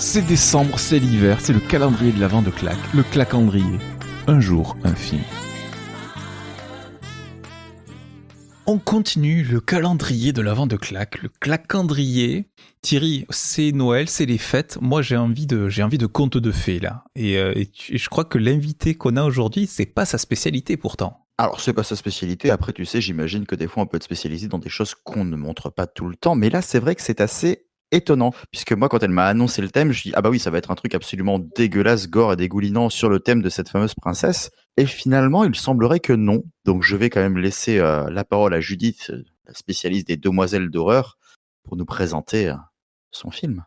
C'est décembre, c'est l'hiver, c'est le calendrier de l'Avent de Clac, le clacandrier. Un jour, un film. On continue le calendrier de l'Avent de Clac, le clacandrier. Thierry, c'est Noël, c'est les fêtes. Moi, j'ai envie de contes de fées là. Et je crois que l'invité qu'on a aujourd'hui, c'est pas sa spécialité pourtant. Alors, c'est pas sa spécialité. Après, tu sais, j'imagine que des fois, on peut être spécialisé dans des choses qu'on ne montre pas tout le temps. Mais là, c'est vrai que c'est assez étonnant. Puisque moi, quand elle m'a annoncé le thème, je dis, ah bah oui, ça va être un truc absolument dégueulasse, gore et dégoulinant sur le thème de cette fameuse princesse. Et finalement, il semblerait que non. Donc, je vais quand même laisser la parole à Judith, la spécialiste des demoiselles d'horreur, pour nous présenter son film.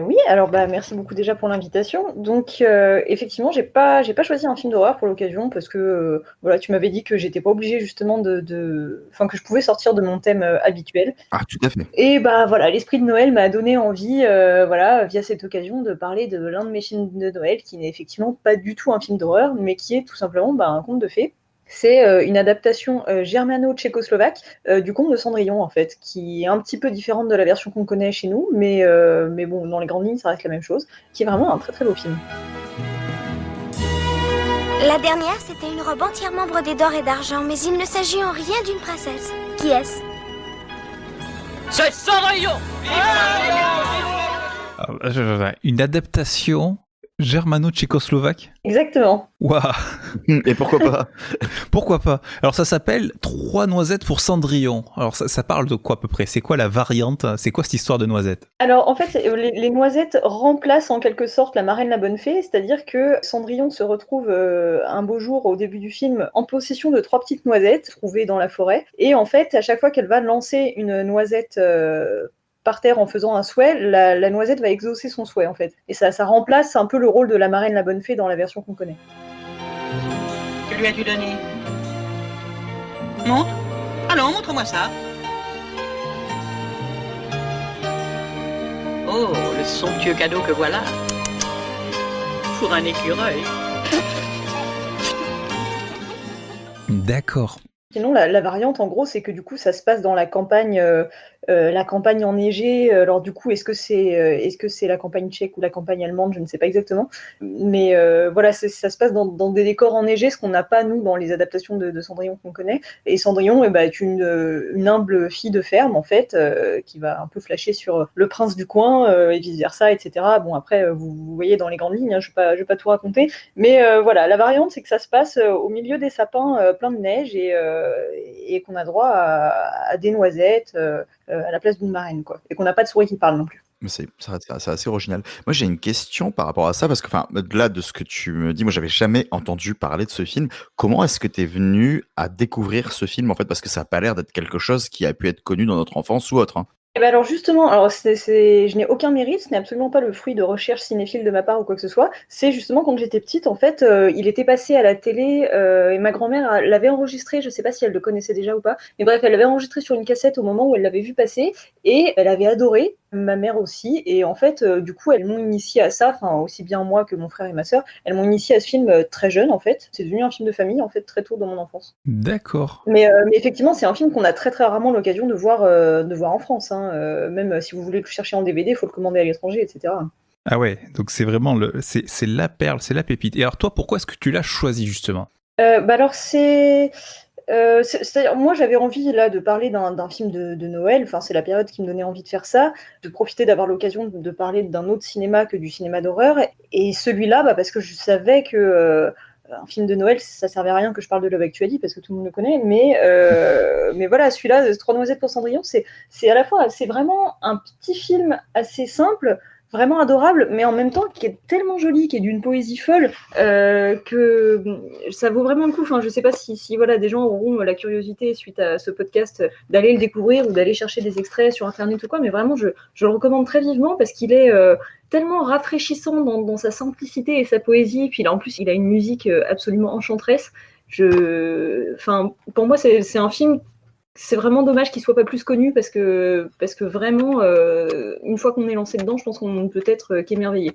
Oui, alors merci beaucoup déjà pour l'invitation. Donc effectivement, j'ai pas choisi un film d'horreur pour l'occasion parce que voilà, tu m'avais dit que j'étais pas obligée justement enfin que je pouvais sortir de mon thème habituel. Ah, tout à fait. Et voilà, l'esprit de Noël m'a donné envie, voilà, via cette occasion, de parler de l'un de mes films de Noël qui n'est effectivement pas du tout un film d'horreur, mais qui est tout simplement un conte de fées. C'est une adaptation germano-tchécoslovaque du conte de Cendrillon, en fait, qui est un petit peu différente de la version qu'on connaît chez nous, mais bon, dans les grandes lignes, ça reste la même chose, qui est vraiment un très très beau film. La dernière, c'était une robe entièrement brodée d'or et d'argent, mais il ne s'agit en rien d'une princesse. Qui est-ce? C'est Cendrillon! Une adaptation germano-tchécoslovaque. Exactement. Waouh. Et pourquoi pas? Pourquoi pas? Alors ça s'appelle 3 noisettes pour Cendrillon. Alors ça parle de quoi à peu près? C'est quoi la variante? C'est quoi cette histoire de noisettes? Alors en fait, les noisettes remplacent en quelque sorte la marraine la bonne fée, c'est-à-dire que Cendrillon se retrouve un beau jour au début du film en possession de 3 petites noisettes trouvées dans la forêt, et en fait à chaque fois qu'elle va lancer une noisette par terre en faisant un souhait, la noisette va exaucer son souhait en fait. Et ça remplace un peu le rôle de la marraine la bonne fée dans la version qu'on connaît. Que lui as-tu donné? Montre. Allons, montre-moi ça. Oh, le somptueux cadeau que voilà. Pour un écureuil. D'accord. Sinon, la variante, en gros, c'est que du coup, ça se passe dans la campagne enneigée. Alors du coup, est-ce que c'est la campagne tchèque ou la campagne allemande? Je ne sais pas exactement. Mais voilà, ça se passe dans des décors enneigés, ce qu'on n'a pas, nous, dans les adaptations de Cendrillon qu'on connaît. Et Cendrillon est une humble fille de ferme, en fait, qui va un peu flasher sur le prince du coin, et vice-versa, etc. Bon, après, vous voyez dans les grandes lignes, hein, je vais pas tout raconter. Mais voilà, la variante, c'est que ça se passe au milieu des sapins plein de neige et qu'on a droit à des noisettes à la place d'une marraine, quoi. Et qu'on n'a pas de souris qui parle non plus. C'est assez original. Moi, j'ai une question par rapport à ça, parce que, au-delà de ce que tu me dis, moi, j'avais jamais entendu parler de ce film. Comment est-ce que tu es venu à découvrir ce film, en fait? Parce que ça n'a pas l'air d'être quelque chose qui a pu être connu dans notre enfance ou autre, hein. Et alors justement, je n'ai aucun mérite, ce n'est absolument pas le fruit de recherche cinéphile de ma part ou quoi que ce soit. C'est justement quand j'étais petite, en fait, il était passé à la télé et ma grand-mère l'avait enregistré, je ne sais pas si elle le connaissait déjà ou pas, mais bref, elle l'avait enregistré sur une cassette au moment où elle l'avait vu passer et elle avait adoré, ma mère aussi, et en fait, du coup, elles m'ont initiée à ça, enfin aussi bien moi que mon frère et ma sœur, elles m'ont initiée à ce film très jeune, en fait. C'est devenu un film de famille, en fait, très tôt dans mon enfance. D'accord. Mais effectivement, c'est un film qu'on a très très rarement l'occasion de voir en France, hein. Même si vous voulez le chercher en DVD, il faut le commander à l'étranger, etc. Ah ouais, donc c'est vraiment c'est la perle, c'est la pépite. Et alors toi, pourquoi est-ce que tu l'as choisi justement? Alors c'est-à-dire, moi j'avais envie là de parler d'un film de Noël, enfin c'est la période qui me donnait envie de faire ça, de profiter d'avoir l'occasion de parler d'un autre cinéma que du cinéma d'horreur, et celui-là, parce que je savais que un film de Noël, ça servait à rien que je parle de Love Actually parce que tout le monde le connaît, mais voilà, celui-là, 3 noisettes pour Cendrillon, c'est à la fois, c'est vraiment un petit film assez simple, vraiment adorable, mais en même temps qui est tellement joli, qui est d'une poésie folle, que ça vaut vraiment le coup. Enfin, je sais pas si voilà, des gens auront la curiosité suite à ce podcast d'aller le découvrir ou d'aller chercher des extraits sur internet ou quoi, mais vraiment je le recommande très vivement parce qu'il est tellement rafraîchissant dans sa simplicité et sa poésie, puis là en plus il a une musique absolument enchanteresse. Pour moi c'est un film. C'est vraiment dommage qu'il soit pas plus connu parce que vraiment, une fois qu'on est lancé dedans, je pense qu'on ne peut être qu'émerveillé.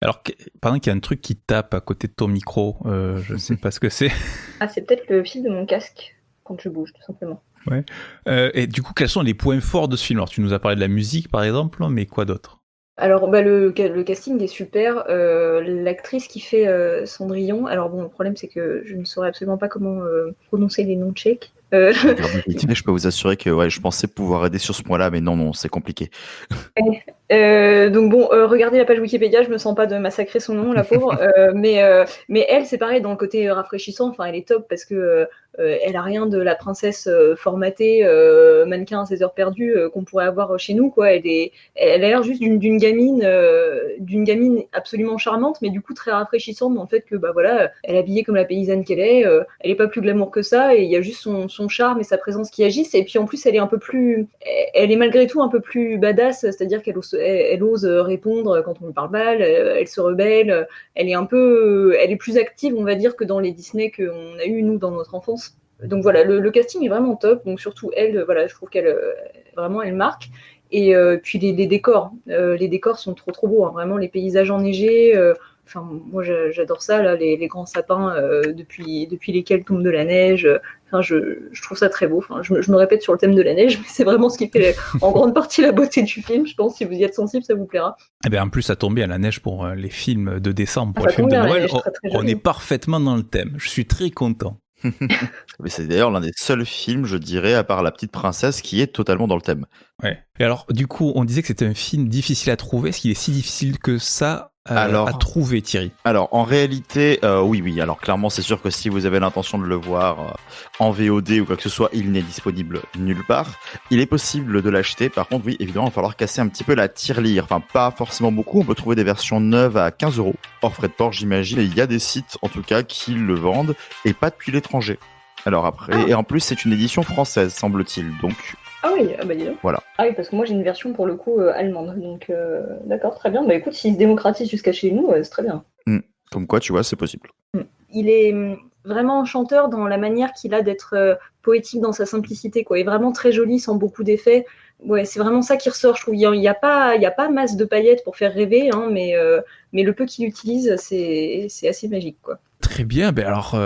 Alors, pendant qu'il y a un truc qui tape à côté de ton micro, je ne sais pas ce que c'est. Ah, c'est peut-être le fil de mon casque quand je bouge, tout simplement. Ouais. Et du coup, quels sont les points forts de ce film? Alors, tu nous as parlé de la musique, par exemple, mais quoi d'autre? Alors, le casting est super. L'actrice qui fait Cendrillon, alors bon, le problème c'est que je ne saurais absolument pas comment prononcer les noms tchèques. Je peux vous assurer que je pensais pouvoir aider sur ce point-là, mais non, c'est compliqué. Donc bon, regardez la page Wikipédia, je me sens pas de massacrer son nom, la pauvre. Mais elle, c'est pareil, dans le côté rafraîchissant, enfin, elle est top parce que elle a rien de la princesse formatée, mannequin à ses heures perdues qu'on pourrait avoir chez nous, quoi. Elle a l'air juste d'une gamine absolument charmante, mais du coup très rafraîchissante dans le fait que elle est habillée comme la paysanne qu'elle est. Elle est pas plus glamour que ça, et il y a juste son charme et sa présence qui agissent. Et puis en plus, elle est malgré tout un peu plus badass, c'est-à-dire qu'elle ose répondre quand on lui parle mal, elle se rebelle, elle est plus active, on va dire, que dans les Disney qu'on a eu nous dans notre enfance. Donc voilà, le casting est vraiment top. Donc surtout elle, je trouve qu'elle vraiment elle marque. Et puis les décors sont trop beaux, hein. Vraiment les paysages enneigés. Enfin, moi j'adore ça là, les grands sapins depuis lesquels tombe de la neige. Enfin, je trouve ça très beau. Enfin, je me répète sur le thème de la neige, mais c'est vraiment ce qui fait en grande partie la beauté du film. Je pense, si vous y êtes sensible, ça vous plaira. Eh bien, en plus, ça tombe bien, la neige pour les films de décembre, pour Ça les films de tombe bien, la Noël. neige, très On est parfaitement dans le thème. Je suis très content. Mais c'est d'ailleurs l'un des seuls films, je dirais, à part La Petite Princesse, qui est totalement dans le thème. Ouais. Et alors, du coup, on disait que c'était un film difficile à trouver. Est-ce qu'il est si difficile que ça à trouver, Thierry? Alors, en réalité, oui. Alors, clairement, c'est sûr que si vous avez l'intention de le voir en VOD ou quoi que ce soit, il n'est disponible nulle part. Il est possible de l'acheter. Par contre, oui, évidemment, il va falloir casser un petit peu la tirelire. Enfin, pas forcément beaucoup. On peut trouver des versions neuves à 15€, hors frais de port, j'imagine. Et il y a des sites, en tout cas, qui le vendent, et pas depuis l'étranger. Alors après, et en plus, c'est une édition française, semble-t-il. Donc, Ah oui, dis donc. Voilà. Ah oui, parce que moi j'ai une version pour le coup allemande. Donc d'accord, très bien. Bah écoute, s'il se démocratise jusqu'à chez nous, c'est très bien. Comme quoi, tu vois, c'est possible. Il est vraiment enchanteur dans la manière qu'il a d'être poétique dans sa simplicité, quoi. Il est vraiment très joli, sans beaucoup d'effets. Ouais, c'est vraiment ça qui ressort, je trouve. Il y a pas masse de paillettes pour faire rêver, hein, mais le peu qu'il utilise, c'est assez magique, quoi. Très bien. Ben alors,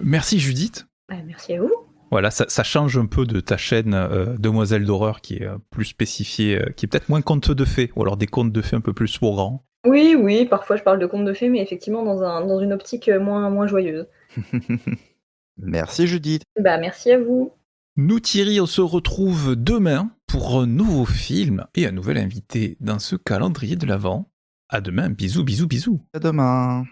merci Judith. Merci à vous. Voilà, ça change un peu de ta chaîne Demoiselle d'horreur qui est plus spécifiée, qui est peut-être moins conte de fées, ou alors des contes de fées un peu plus pour grands. Oui, parfois je parle de contes de fées, mais effectivement dans une optique moins joyeuse. Merci Judith. Merci à vous. Nous, Thierry, on se retrouve demain pour un nouveau film et un nouvel invité dans ce calendrier de l'Avent. À demain, bisous. À demain.